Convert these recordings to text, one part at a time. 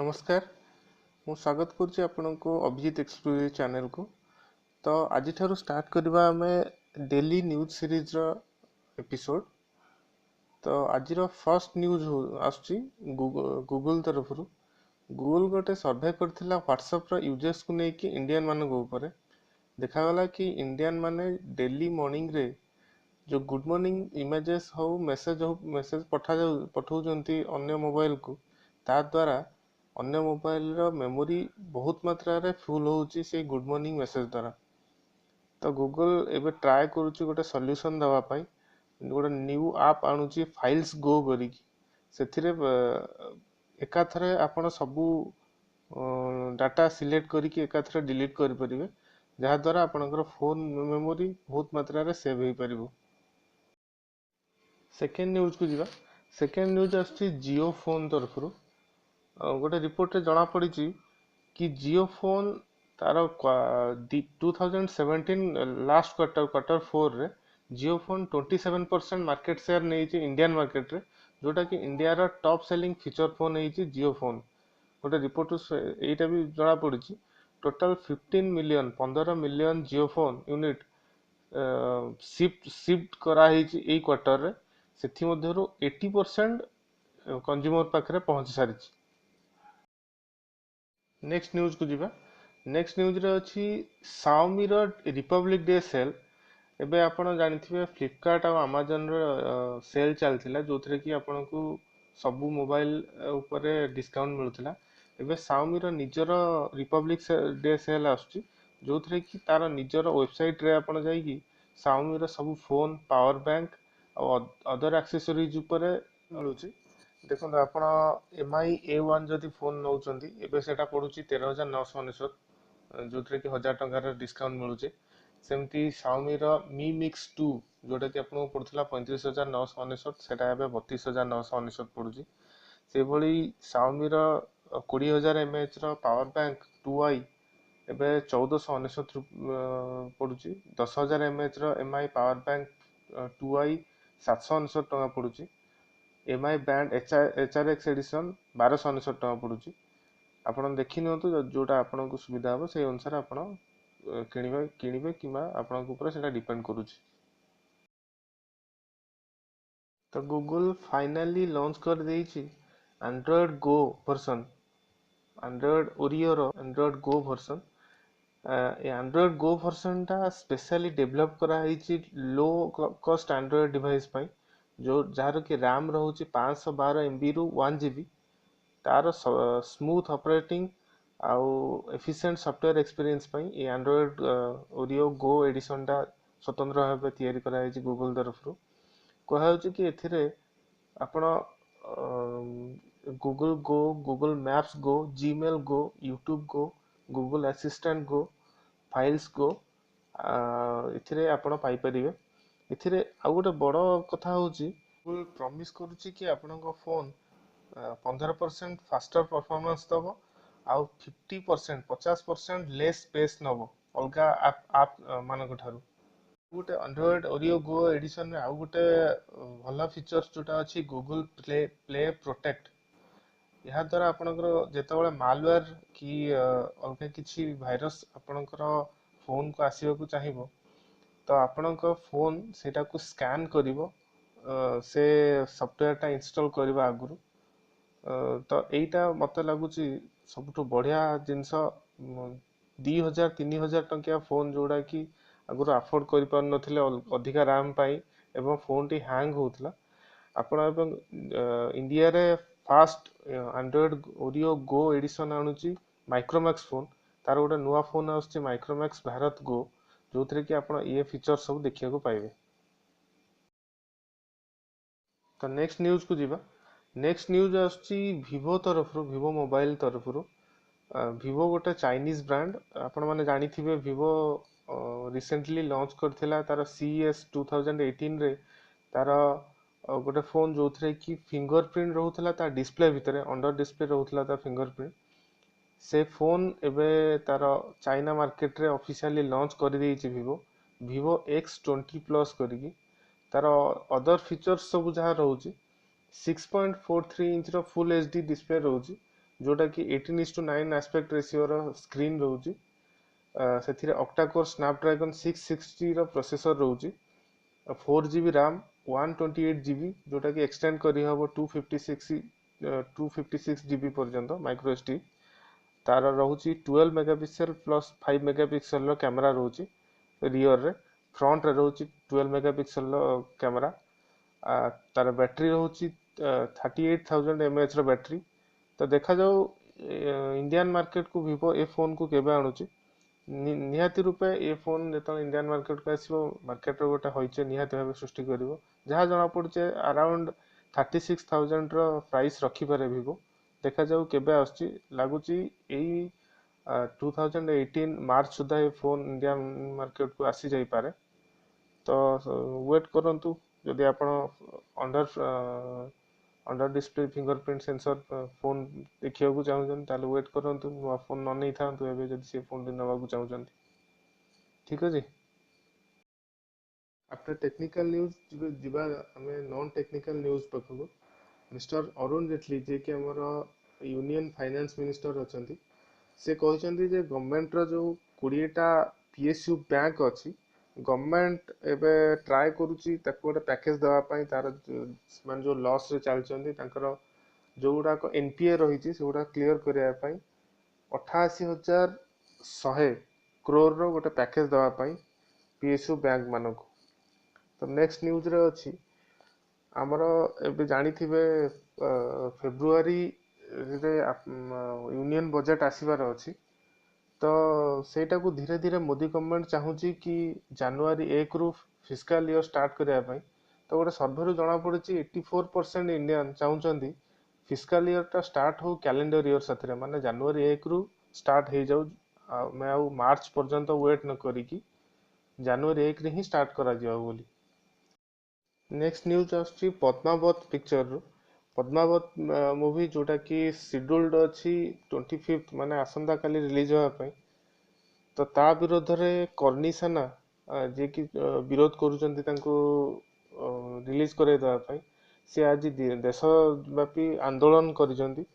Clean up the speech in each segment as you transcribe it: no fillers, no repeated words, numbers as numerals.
नमस्कार मु स्वागत करुच्ची आपनको अभिजीत एक्सक्लूसिव चैनल को। तो आज स्टार्ट करवा आमे डेली न्यूज सीरीज रो एपिसोड। तो आज फर्स्ट न्यूज आसुची गूगल तरफ गूगल गोटे सर्वे करथिला व्हाट्सएप रो यूजर्स को लेकिन इंडियन मान ऊपर देखागला कि इंडियन माने डेली मॉर्निंग रे जो गुड मॉर्निंग इमेजेस हो मेसेज पठाउजंती अन्य मोबाइल को ता द्वारा अन्य मोबाइल रो मेमोरी बहुत मात्रा रे फुल होउची से गुड मॉर्निंग मेसेज द्वारा। तो गूगल एबे ट्राई करूची गोटे सॉल्यूशन दवा पाई गोटे न्यू ऐप आणुची फाइल्स गो करी सेथिरे एकाथरे आपण सबु डाटा सिलेक्ट करिक एकाथरे डिलीट करि परिबे जहा द्वारा आपनकर फोन मेमोरी बहुत मात्रा रे सेव होई परिबो। सेकेंड न्यूज को जीवा। सेकेंड न्यूज आछि जियो फोन तरफ गोटे रिपोर्ट रे जना पड़ी कि जियो फोन तार 2017 लास्ट क्वार्टर 4 रे जियो फोन 27% मार्केट शेयर नहीं इंडियन मार्केट रे जोटा कि इंडिया रा टॉप सेलिंग फीचर फोन नहीं जियो फोन। गोटे रिपोर्ट एटा भी जना पड़ी टोटल 15 मिलियन जियो फोन यूनिट शिफ्ट करा एई क्वार्टर रे सेथि मध्यरु 80% कंज्यूमर पाखरे पहुंच सारी। नेक्स्ट न्यूज को जीवा। नेक्स्ट न्यूज रे अछि Xiaomi रो रिपब्लिक डे सेल। एबे आपण जानिथिबे फ्लिपकार्ट और अमेज़न रो सेल चलथिला जोथरे कि आपण को सब मोबाइल ऊपर डिस्काउंट मिलुथिला। एबे Xiaomi रो निजर रिपब्लिक डे सेल आछी जोथरे कि तार निजर वेबसाइट रे आपण जाई कि Xiaomi रो सब फोन पावर बैंक और अदर एक्सेसरीज ऊपर मिलुची। देखो आपण MI A1 जदि फोन नौचंदी एबे सेटा पडुची 13,999 जोथरे कि 1000 टंका डिस्काउंट मिलुचे। सेमती Xiaomi रो Mi Mix 2 जोटा कि आपन पडुथला 35,999 सेटा एबे 32,999 पडुची। से भली Xiaomi रो 20,000 mAh रो पावर बैंक 2i एबे 1499 पडुची। 10,000 mAh रो MI पावर बैंक 2i 799 टंका पडुची। MI बैंड HRX एडिशन 1299 टंका पडुची। आपण देखि नियंतु जोटा आपन को सुविधा हो से अनुसार आपण किनिबे किमा आपन को ऊपर सेटा डिपेंड करूची। तो गूगल फाइनली लॉन्च कर देइची Android Go version Android Oreo रो Android Go version. Android Go version टा स्पेशली डेवलप करा हेची लो कॉस्ट एंड्रॉयड डिवाइस पई जो जार कि रैम रहउची 512 MB रु 1 GB तार स्मूथ ऑपरेटिंग आउ एफिशिएंट सॉफ्टवेयर एक्सपीरियंस पई ए एंड्रॉयड ओरियो गो एडिशन टा स्वतंत्र भाबे तयारी करा हेची गूगल तरफ रु। कहा होची कि एथिरे आपण गूगल गो, गूगल मैप्स गो, जीमेल गो, यूट्यूब गो, गूगल असिस्टेंट गो, फाइल्स गो एथिरे आपण पाई परिबे। एथिरे आ गोटे बड़ कथा होची गूगल प्रॉमिस करूची कि आपनको फोन 15% फास्टर परफॉर्मेंस दबो आउ 50% लेस स्पेस नबो अलगा आप मानको ठारू। गोटे एंड्रॉयड ओरियो गो एडिशन रे आ गोटे भला फीचर्स जोटा अछि गूगल प्ले प्रोटेक्ट। यहाँ द्वारा आपनकर जेतेबेले मालवेयर कि अलगा किछि भाइरस आपनकर फोन को आसीबा को चाहिबो तो आपनकर फोन सेटा को स्कैन करिवो से सॉफ्टवेयर टा इंस्टॉल करबा आगुरु। तो एटा मते लागुची सबटु बढ़िया जिंस 2,000-3,000 टंकिया फोन जोड़ा कि आगुरु अफोर्ड करि पार नथिले अधिका रैम पाई एवं फोन टी हैंग होतला। आपण एवं इंडिया रे फास्ट एंड्रॉयड ओरियो गो एडिशन आणुची माइक्रोमैक्स फोन तार गोटे नुआ फोन आछी माइक्रोमैक्स भारत गो जोथरे कि आपण ये फीचर सब देखिया को पाइबे। तो नेक्स्ट न्यूज को जीवा। नेक्स्ट न्यूज आछी Vivo तरफ रो Vivo मोबाइल तरफ रो Vivo गोटे चाइनीज ब्रांड आपण माने जानि थिबे Vivo रिसेंटली लॉन्च करथिला तार CES 2018 रे तार गोटे फोन जोथरे कि फिंगरप्रिंट रहउथला ता डिस्प्ले भितरे अंडर डिस्प्ले रहउथला ता फिंगरप्रिंट से फोन एबे तार चाइना मार्केट रे ऑफिशियली लॉन्च कर देइछि Vivo X20 प्लस करिकि तार अदर फीचर्स सब जहा रहउची 6.43 इंच रो फुल HD डिस्प्ले रहउची जोटा कि 18:9 आस्पेक्ट रेशियो स्क्रीन रोचे। से ऑक्टा कोर स्नैपड्रैगन 660 प्रोसेसर रोचे, 4 GB रैम, 128 GB जोटा कि एक्सटेंड करी हबो 256 GB पर्यंत माइक्रो एसडी। तार रोचे 12 मेगापिक्सल प्लस 5 मेगापिक्सल कैमरा रोचे रियर रे। फ्रंट रे रोचे 12 मेगापिक्सल कैमरा। तार बैटरी रोचे 38,000 mAh बैटरी। तो देखा जाऊ इंडियन मार्केट को विवो ए फोन को केबे आणुची। निहाती रूपे ए फोन जो इंडियन मार्केट को आसो, मार्केट गोटे होइचे निहाती भाव सृष्टि करिवो। जहाँ जना पड़े अराउंड 36,000 प्राइस रखिपारे विवो। देखा जाऊ केबे आसुची। लागुची एई 2018 मार्च सुधा ये फोन इंडियन मार्केट को आसी जाई पारे। तो वेट करंतु जदि आपण under display fingerprint sensor phone देखिया को चाहूछन ताले वेट करंतु, नुआ फोन न नै थांतु एबे जदि से फोन नवा को चाहूछन। ठीक अछि। आफ्टर टेक्निकल न्यूज जिबा हमें नॉन टेक्निकल न्यूज पखबो। मिस्टर अरुण जेटली जे कि हमर यूनियन फाइनेंस मिनिस्टर अछंती, से कहते जे गवर्नमेंट रो जो 20टा पीएसयू बैंक अछि, गवर्नमेंट एबे ट्राई करूची ताको गोटे पैकेज देवा पई। तार मान जो लॉस रे चलचंदी तांकर जो गुडा को एनपीए रही से गुडा क्लियर करिया पई 88,100 करोड़ रो गोटे पैकेज देवा पई पीएसयू बैंक मानको। तो नेक्स्ट न्यूज रे अछि हमर एबे जानी थिबे फेब्रुआरी रे यूनियन बजट आसीबार अछि। तो सेटा को धीरे धीरे मोदी गवर्नमेंट चाहूची कि जनवरी 1 रु फिस्कल ईयर स्टार्ट करिया पई। तो गोटे सर्वे रु जना पड़ुची 84% इंडियन चाहूचंदी फिस्कल ईयर टा स्टार्ट हो कैलेंडर ईयर साथरे, माने जनवरी 1 रु स्टार्ट हे जाऊ। मैं आउ मार्च पर्यंत वेट न करी कि जनवरी 1 रे ही स्टार्ट करा जियो बोली। नेक्स्ट न्यूज आछि पद्मावत पिक्चर रु। पद्मावत मूवी जोटा कि शेड्यूल्ड अछि 25 माने आसंता काली रिलीज होआ पई। तो ता विरोध रे कर्णी सेना जे कि विरोध करूचंती तांको रिलीज करे देवा पई, से आज देश व्यापी आंदोलन करिसंती।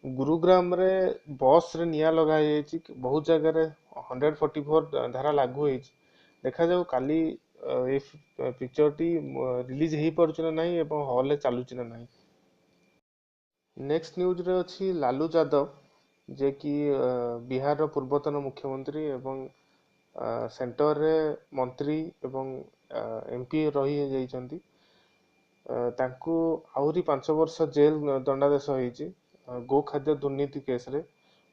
गुरुग्राम रे बस रे निया लगा जायछि, बहुत जगह रे 144 धारा लागू होइछि। देखा जाऊ काली ए पिक्चर टी रिलीज हेई परछ ना नहीं एवं हॉल रे चालुछि ना नहीं। नेक्स्ट न्यूज रे अछि लालू यादव जे कि बिहार रो पूर्वतन मुख्यमंत्री एवं सेंटर रे मंत्री एवं एमपी रही जाइछंती। तांको आहुरी 5 वर्ष जेल दंडादेश होइछि गो खाद्य दुर्नीति केस रे।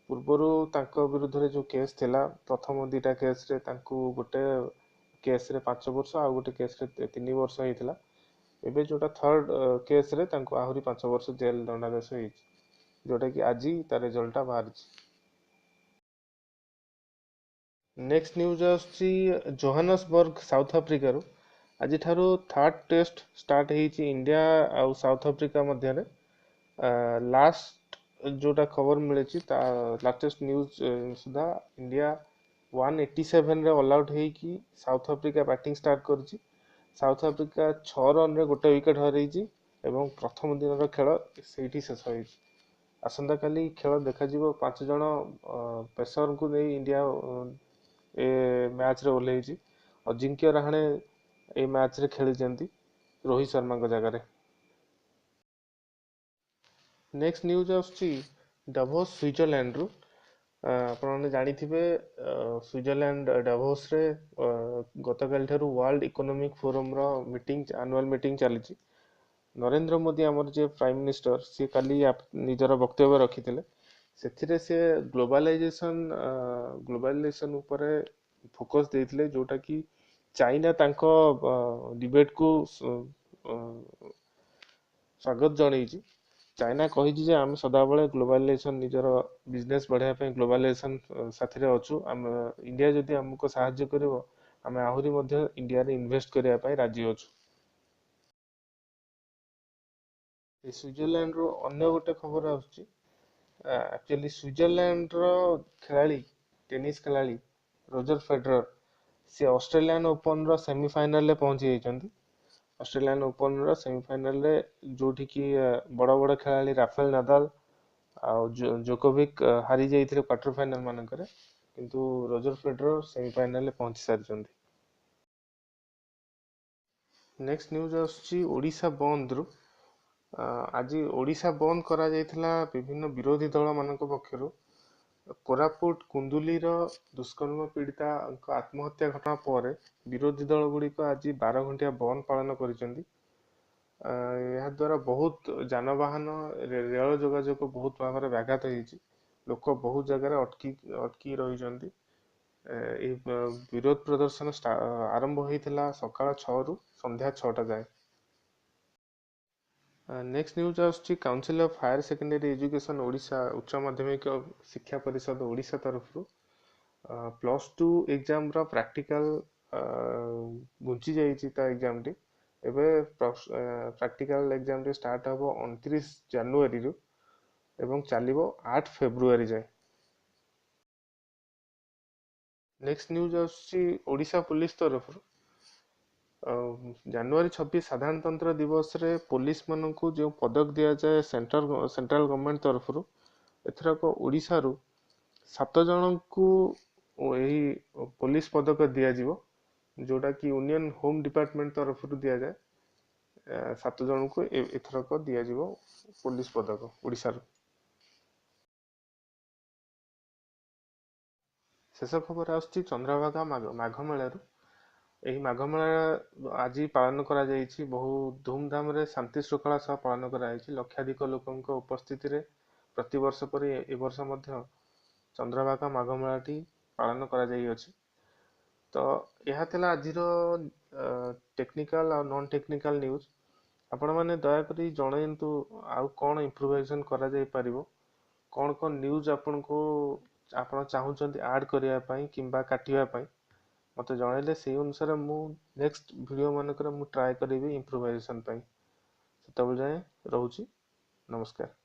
पूर्वरु तांको विरुद्ध रे जो केस थिला, प्रथम 2टा केस रे तांको गोटे केस रे 5 वर्ष आ गोटे केस रे 3 वर्ष हेतिला। एबे जोटा थर्ड केस रे तांको आहुरी 5 वर्ष जेल दंडादेश होइछि, जोटा कि आजी तार रिजल्ट बाहर। नेक्स्ट न्यूज आछि जोहान्सबर्ग साउथ अफ्रीका रो। आज ठारो थर्ड टेस्ट स्टार्ट हेछि इंडिया आ साउथ अफ्रीका मध्य रे। लास्ट जोटा खबर मिले ता लाटेस्ट न्यूज सुधा इंडिया 187 रे ऑल आउट हेकी साउथ अफ्रीका बैटिंग स्टार्ट करछि। साउथ अफ्रीका 6 रन रे गोटे विकेट हरैछि एवं प्रथम दिन रो खेल सेठी शेष होइछि। आसंता काली खेल देखा जिवो 5 जण पेसर को नै इंडिया ए मैच रे ओल्हेछि। अजिंक्य रहाणे ए मैच रे खेली जंती रोहित शर्मा को जगह रे। नेक्स्ट न्यूज आछि डावोस स्विट्जरलैंड रु। आपण जानी थिबे स्विट्जरलैंड डावोस रे गतकाल ठारू वर्ल्ड इकोनॉमिक फोरम रो मीटिंग एनुअल मीटिंग चलीछि। नरेंद्र मोदी हमर जे प्राइम मिनिस्टर से काली निजर वक्तव्य रखिथिले। सेथिरे से ग्लोबलाइजेशन ऊपर फोकस देथिले, जोटा कि चाइना तांको डिबेट को स्वागत जणैछि। चाइना कहिछि जे आम सदाबळे ग्लोबलाइजेशन निजर बिजनेस बढ़ाया पे ग्लोबलाइजेशन साथी रे अछु। हम इंडिया जदि हमको सहाय्य करिवो आमे आहुरी मध्य इंडिया रे इन्वेस्ट करिया पे राजी अछु। स्विट्जरलैंड रो अन्य गोटे खबर आछि। एक्चुअली स्विट्जरलैंड रो खिलाड़ी टेनिस खिलाड़ी रोजर फेडरर से ऑस्ट्रेलियन ओपन रो सेमीफाइनल ले पहुंची जाइछंती। ऑस्ट्रेलियन ओपन रो सेमीफाइनल रे जोठी कि बड़ बड़ खिलाड़ी राफेल नादाल ଆଉ ଜୋକୋଭିକ୍ ହାରି ଯାଇଥିଲେ କ୍ୱାର୍ଟର ଫାଇନାଲ ମାନଙ୍କରେ, କିନ୍ତୁ ରୋଜର ଫେଡରର ସେମିଫାଇନାଲରେ ପହଞ୍ଚି ସାରିଛନ୍ତି। ନେକ୍ସଟ ନ୍ୟୁଜ୍ ଆସୁଛି ଓଡ଼ିଶା ବନ୍ଦରୁ। ଆଜି ଓଡ଼ିଶା ବନ୍ଦ କରାଯାଇଥିଲା ବିଭିନ୍ନ ବିରୋଧୀ ଦଳମାନଙ୍କ ପକ୍ଷରୁ। କୋରାପୁଟ କୁନ୍ଦୁଲିର ଦୁଷ୍କର୍ମ ପୀଡ଼ିତାଙ୍କ ଆତ୍ମହତ୍ୟା ଘଟଣା ପରେ ବିରୋଧୀ ଦଳ ଗୁଡ଼ିକ ଆଜି 12 ଘଣ୍ଟିଆ ବନ୍ଦ ପାଳନ କରିଛନ୍ତି। ଏହା ଦ୍ୱାରା ବହୁତ ଯାନବାହନ ରେଳ ଯୋଗାଯୋଗ ବହୁତ ଭାବରେ ବ୍ୟାଘାତ ହେଇଛି। ଲୋକ ବହୁତ ଜାଗାରେ ଅଟକି ରହିଛନ୍ତି। ଏହି ବିରୋଧ ପ୍ରଦର୍ଶନ ଆରମ୍ଭ ହୋଇଥିଲା ସକାଳ 6ରୁ ସନ୍ଧ୍ୟା 6ଟା ଯାଏ। ନେକ୍ସଟ ନ୍ୟୁଜ୍ ଆସୁଛି council of higher secondary education Odisha ଉଚ୍ଚ ମାଧ୍ୟମିକ ଶିକ୍ଷା ପରିଷଦ ଓଡ଼ିଶା ତରଫରୁ +2 ଏକ୍ଜାମର ପ୍ରାକ୍ଟିକାଲ ଘୁଞ୍ଚି ଯାଇଛି ତା ଏକ୍ଜାମଟି। ଏବେ ପ୍ରାକ୍ଟିକାଲ ଏକ୍ଜାମଟି ଷ୍ଟାର୍ଟ ହେବ 29 ଜାନୁଆରୀରୁ ଏବଂ ଚାଲିବ 8 ଫେବୃଆରୀ ଯାଏ। ନେକ୍ସଟ ନ୍ୟୁଜ୍ ଆସୁଛି ଓଡ଼ିଶା ପୋଲିସ ତରଫରୁ। ଜାନୁଆରୀ 26 ସାଧାରଣତନ୍ତ୍ର ଦିବସରେ ପୋଲିସ ମାନଙ୍କୁ ଯେଉଁ ପଦକ ଦିଆଯାଏ ସେଣ୍ଟ୍ରାଲ ଗଭର୍ଣ୍ଣମେଣ୍ଟ ତରଫରୁ, ଏଥରକ ଓଡ଼ିଶାରୁ 7 ଜଣଙ୍କୁ ଏହି ପୋଲିସ ପଦକ ଦିଆଯିବ, ଯୋଉଟା କି ୟୁନିୟନ ହୋମ ଡିପାର୍ଟମେଣ୍ଟ ତରଫରୁ ଦିଆଯାଏ। 7 ଜଣଙ୍କୁ ଏଥରକ ଦିଆଯିବ ପୋଲିସ ପଦକ ଓଡ଼ିଶାରୁ। ଶେଷ ଖବର ଆସୁଛି ଚନ୍ଦ୍ରଭାଗା ମାଘ ମେଳାରୁ। ଏହି ମାଘ ମେଳା ଆଜି ପାଳନ କରାଯାଇଛି, ବହୁ ଧୁମଧାମରେ ଶାନ୍ତି ଶୃଙ୍ଖଳା ସହ ପାଳନ କରାଯାଇଛି। ଲକ୍ଷାଧିକ ଲୋକଙ୍କ ଉପସ୍ଥିତିରେ ପ୍ରତିବର୍ଷ ପରି ଏ ବର୍ଷ ମଧ୍ୟ ଚନ୍ଦ୍ରଭାଗା ମାଘ ମେଳାଟି ପାଳନ କରାଯାଇଅଛି। ତ ଏହା ଥିଲା ଆଜିର ଟେକ୍ନିକାଲ ଆଉ ନନ୍ ଟେକ୍ନିକାଲ ନ୍ୟୁଜ୍। ଆପଣମାନେ ଦୟାକରି ଜଣାନ୍ତୁ ଆଉ କ'ଣ ଇମ୍ପ୍ରୁଭାଇଜେସନ୍ କରାଯାଇପାରିବ, କ'ଣ କ'ଣ ନ୍ୟୁଜ୍ ଆପଣ ଚାହୁଁଛନ୍ତି ଆଡ୍ କରିବା ପାଇଁ କିମ୍ବା କାଟିବା ପାଇଁ ମୋତେ ଜଣାଇଲେ ସେଇ ଅନୁସାରେ ମୁଁ ନେକ୍ସଟ ଭିଡ଼ିଓ ମାନଙ୍କରେ ମୁଁ ଟ୍ରାଏ କରିବି ଇମ୍ପ୍ରୁଭାଇଜେସନ୍ ପାଇଁ। ସେତେବେଳେ ଯାଏଁ ରହୁଛି, ନମସ୍କାର।